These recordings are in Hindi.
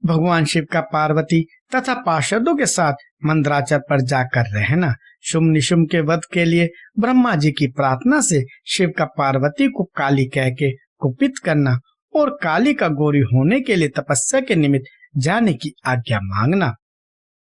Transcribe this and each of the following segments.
भगवान शिव का पार्वती तथा पार्षदों के साथ मंदराचल पर जाकर रहना, शुंभ निशुंभ के वध के लिए ब्रह्मा जी की प्रार्थना से शिव का पार्वती को काली कह के कुपित करना और काली का गौरी होने के लिए तपस्या के निमित्त जाने की आज्ञा मांगना।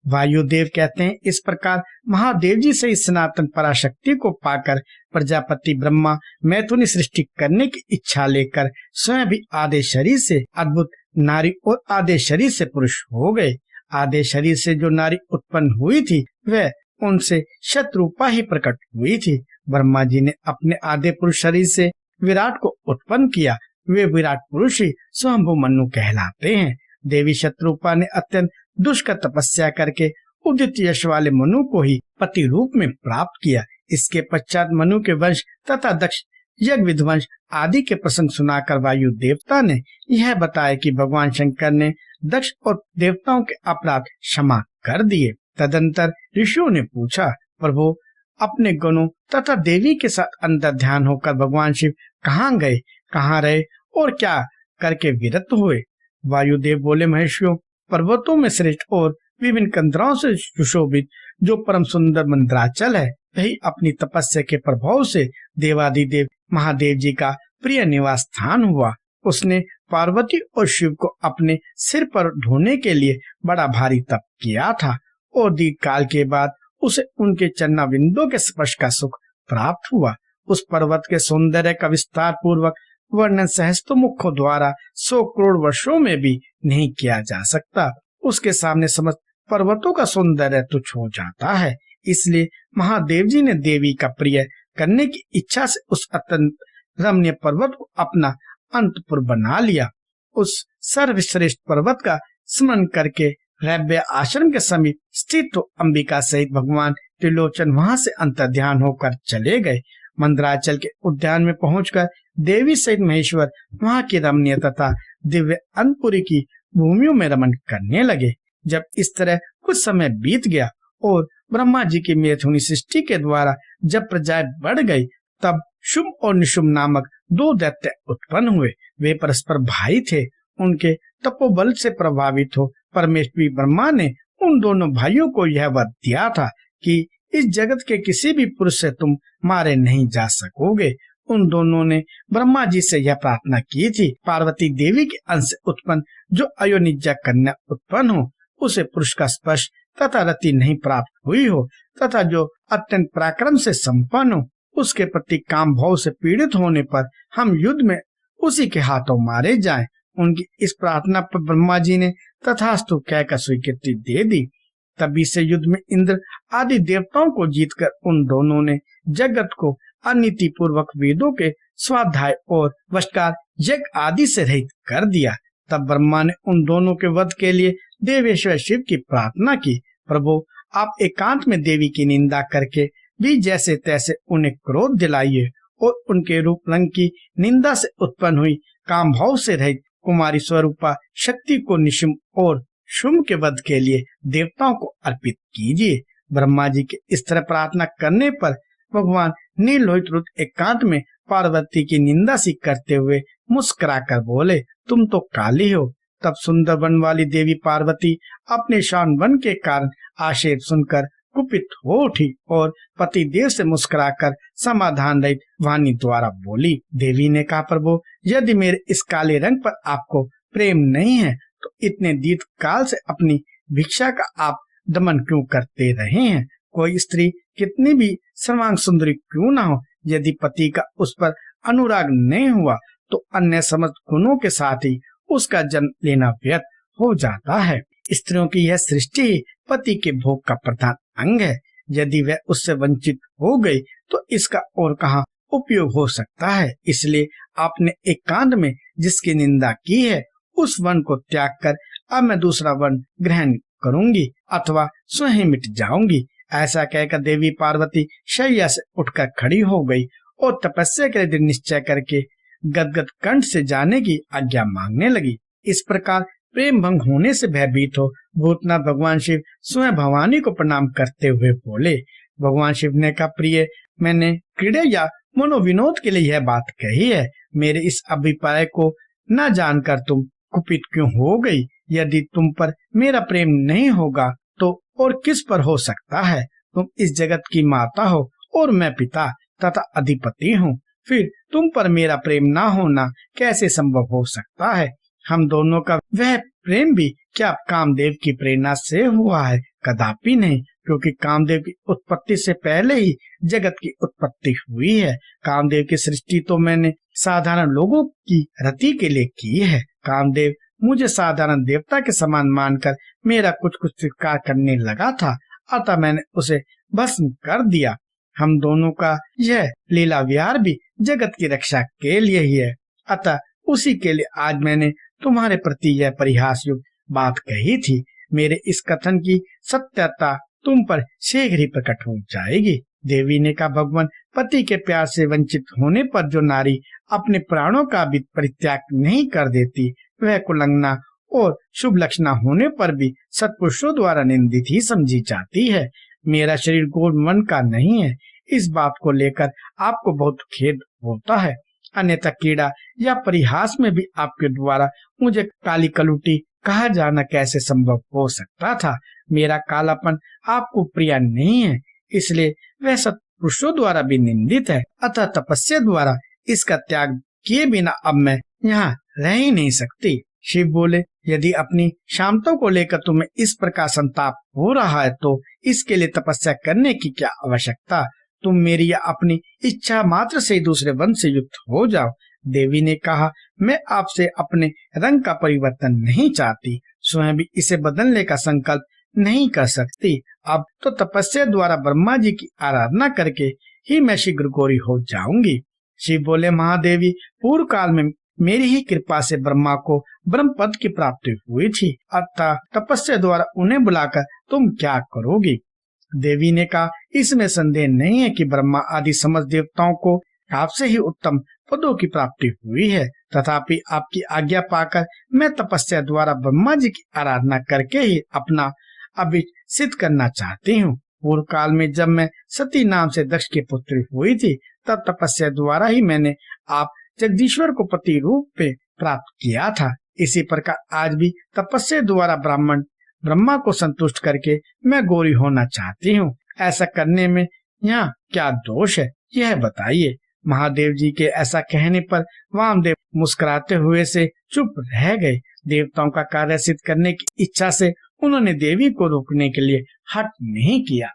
वायुदेव कहते हैं, इस प्रकार महादेव जी से इस सनातन पराशक्ति को पाकर प्रजापति ब्रह्मा मैथुनी सृष्टि करने की इच्छा लेकर स्वयं भी आधे शरीर से अद्भुत नारी और आधे शरीर से पुरुष हो गए। आधे शरीर से जो नारी उत्पन्न हुई थी वह उनसे शत्रुपा ही प्रकट हुई थी। ब्रह्मा जी ने अपने आधे पुरुष शरीर से विराट को उत्पन्न किया। वे विराट पुरुष ही स्वयंभू मनु कहलाते हैं। देवी शत्रुपा ने अत्यंत दुष्कर तपस्या करके उदित यश वाले मनु को ही पति रूप में प्राप्त किया। इसके पश्चात मनु के वंश तथा दक्ष यज्ञ विध्वंस आदि के प्रसंग सुनाकर वायु देवता ने यह बताया कि भगवान शंकर ने दक्ष और देवताओं के अपराध क्षमा कर दिए। तदंतर ऋषियों ने पूछा, प्रभु अपने गुणों तथा देवी के साथ अंतर ध्यान होकर भगवान शिव कहाँ गए, कहाँ रहे और क्या करके विरत हुए। वायुदेव बोले, महेश्वरों, पर्वतों में श्रेष्ठ और विभिन्न कंदराओं से सुशोभित जो परम सुंदर मंदराचल है, वही अपनी तपस्या के प्रभाव से देवादिदेव महादेव जी का प्रिय निवास स्थान हुआ। उसने पार्वती और शिव को अपने सिर पर ढोने के लिए बड़ा भारी तप किया था और दीर्घ काल के बाद उसे उनके चरणा बिंदुओं के स्पर्श का सुख प्राप्त हुआ। उस पर्वत के सौंदर्य का विस्तार पूर्वक वर्णन सहस्त्रमुखों द्वारा 100 करोड़ वर्षों में भी नहीं किया जा सकता। उसके सामने समस्त पर्वतों का सौंदर्य तुच्छ हो जाता है। इसलिए महादेव जी ने देवी का प्रिय करने की इच्छा से उस अत्यंत रमणीय पर्वत को अपना अंतपुर बना लिया। उस सर्वश्रेष्ठ पर्वत का स्मरण करके रैव्य आश्रम के समीप स्थित अंबिका सहित भगवान त्रिलोचन वहां से अंतर्ध्यान होकर चले गए। मंदराचल के उद्यान में पहुंचकर देवी सहित महेश्वर वहां की रमणीय तथा दिव्य अंतपुरी की भूमियों में रमन करने लगे। जब इस तरह कुछ समय बीत गया और ब्रह्मा जी की मैथुनी सृष्टि के द्वारा जब प्रजाएं बढ़ गई, तब शुंभ और निशुंभ नामक 2 दैत्य उत्पन्न हुए। वे परस्पर भाई थे। उनके तपोबल से प्रभावित हो परमेश्वरी ब्रह्मा ने उन दोनों भाइयों को यह वर दिया था कि इस जगत के किसी भी पुरुष से तुम मारे नहीं जा सकोगे। उन दोनों ने ब्रह्मा जी से यह प्रार्थना की थी, पार्वती देवी के अंश से उत्पन्न जो अयोनिजा कन्या उत्पन्न हो, उसे पुरुष का स्पर्श तथा रति नहीं प्राप्त हुई हो तथा जो अत्यंत पराक्रम से संपन्न हो, उसके प्रति काम भाव से पीड़ित होने पर हम युद्ध में उसी के हाथों मारे जाएं। उनकी इस प्रार्थना पर ब्रह्मा जी ने तथास्तु कहकर स्वीकृति दे दी। तभी से युद्ध में इंद्र आदि देवताओं को जीतकर उन दोनों ने जगत को अनीति पूर्वक वेदों के स्वाध्याय और वशकार यज्ञ आदि से रहित कर दिया। तब ब्रह्मा ने उन दोनों के वध के लिए देवेश्वर शिव की प्रार्थना की, प्रभु आप एकांत में देवी की निंदा करके भी जैसे तैसे उन्हें क्रोध दिलाइए और उनके रूप रंग की निंदा से उत्पन्न हुई काम भाव से रहित कुमारी स्वरूपा शक्ति को निशुंभ और शुंभ के वध के लिए देवताओं को अर्पित कीजिए। ब्रह्मा जी के इस तरह प्रार्थना करने पर भगवान नीलोहित रुद्र एकांत में पार्वती की निंदा सी करते हुए मुस्कुराकर बोले, तुम तो काली हो। तब सुंदर वन वाली देवी पार्वती अपने शान वन के कारण आक्षेप सुनकर कुपित हो उठी और पति देव से मुस्कुराकर समाधान रहित वाणी द्वारा बोली। देवी ने कहा, प्रभु यदि मेरे इस काले रंग पर आपको प्रेम नहीं है तो इतने दीर्घ काल से अपनी भिक्षा का आप दमन क्यों करते रहे हैं। कोई स्त्री कितनी भी सर्वांग सुंदरी क्यों ना हो, यदि पति का उस पर अनुराग नहीं हुआ तो अन्य समस्त गुणों के साथ ही उसका जन्म लेना व्यर्थ हो जाता है। स्त्रियों की यह सृष्टि ही पति के भोग का प्रधान अंग है। यदि वह उससे वंचित हो गई तो इसका और कहाँ उपयोग हो सकता है। इसलिए आपने एकांत में जिसकी निंदा की है उस वन को त्याग कर अब मैं दूसरा वन ग्रहण करूंगी अथवा स्वयं मिट जाऊंगी। ऐसा कहकर देवी पार्वती शैया से उठकर खड़ी हो गई और तपस्या के लिए निश्चय करके गदगद कंठ से जाने की आज्ञा मांगने लगी। इस प्रकार प्रेम भंग होने से भयभीत हो भूतनाथ भगवान शिव स्वयं भवानी को प्रणाम करते हुए बोले। भगवान शिव ने कहा, प्रिय, मैंने क्रीड़ा या मनोविनोद के लिए यह बात कही है। मेरे इस अभिप्राय को न जानकर तुम कुपित क्यों हो गई? यदि तुम पर मेरा प्रेम नहीं होगा तो और किस पर हो सकता है? तुम इस जगत की माता हो और मैं पिता तथा अधिपति हूँ। फिर तुम पर मेरा प्रेम ना होना कैसे संभव हो सकता है? हम दोनों का वह प्रेम भी क्या कामदेव की प्रेरणा से हुआ है? कदापि नहीं, क्योंकि कामदेव की उत्पत्ति से पहले ही जगत की उत्पत्ति हुई है। कामदेव की सृष्टि तो मैंने साधारण लोगों की रति के लिए की है। कामदेव मुझे साधारण देवता के समान मानकर मेरा कुछ कुछ स्वीकार करने लगा था, अतः मैंने उसे भस्म कर दिया। हम दोनों का यह लीला विहार भी जगत की रक्षा के लिए ही है, अतः उसी के लिए आज मैंने तुम्हारे प्रति यह परिहास युक्त बात कही थी। मेरे इस कथन की सत्यता तुम पर शीघ्र ही प्रकट हो जाएगी। देवी ने कहा, भगवान, पति के प्यार से वंचित होने पर जो नारी अपने प्राणों का भी परित्याग नहीं कर देती, वह कुलंगना और शुभ लक्षणा होने पर भी सत्पुरुषों द्वारा निंदित ही समझी जाती है। मेरा शरीर गोल मन का नहीं है, इस बात को लेकर आपको बहुत खेद होता है, अन्यथा कीड़ा या परिहास में भी आपके द्वारा मुझे काली कलुटी कहा जाना कैसे संभव हो सकता था? मेरा कालापन आपको प्रिय नहीं है, इसलिए वह सत्पुरुषों द्वारा भी निंदित है। अतः तपस्या द्वारा इसका त्याग किए बिना अब मैं यहाँ रह ही नहीं सकती। शिव बोले, यदि अपनी शांतों को लेकर तुम्हें इस प्रकार संताप हो रहा है तो इसके लिए तपस्या करने की क्या आवश्यकता? तुम मेरी या अपनी इच्छा मात्र से दूसरे वन से युक्त हो जाओ। देवी ने कहा, मैं आपसे अपने रंग का परिवर्तन नहीं चाहती, स्वयं भी इसे बदलने का संकल्प नहीं कर सकती। अब तो तपस्या द्वारा ब्रह्मा जी की आराधना करके ही मैं शीघ्र गौरी हो जाऊंगी। शिव बोले, महादेवी, पूर्व काल में मेरी ही कृपा से ब्रह्मा को ब्रह्म पद की प्राप्ति हुई थी, अतः तपस्या द्वारा उन्हें बुलाकर तुम क्या करोगी? देवी ने कहा, इसमें संदेह नहीं है कि ब्रह्मा आदि समस्त देवताओं को आपसे ही उत्तम पदों की प्राप्ति हुई है, तथापि आपकी आज्ञा पाकर मैं तपस्या द्वारा ब्रह्मा जी की आराधना करके ही अपना अभिषेक करना चाहती हूँ। पूर्व काल में जब मैं सती नाम से दक्ष की पुत्री हुई थी, तब तपस्या द्वारा ही मैंने आप जगदीश्वर को पति रूप में प्राप्त किया था। इसी प्रकार आज भी तपस्या द्वारा ब्रह्मा को संतुष्ट करके मैं गौरी होना चाहती हूँ। ऐसा करने में यहाँ क्या दोष है, यह बताइए। महादेव जी के ऐसा कहने पर वामदेव मुस्कुराते हुए से चुप रह गए। देवताओं का कार्य सिद्ध करने की इच्छा से उन्होंने देवी को रोकने के लिए हठ नहीं किया।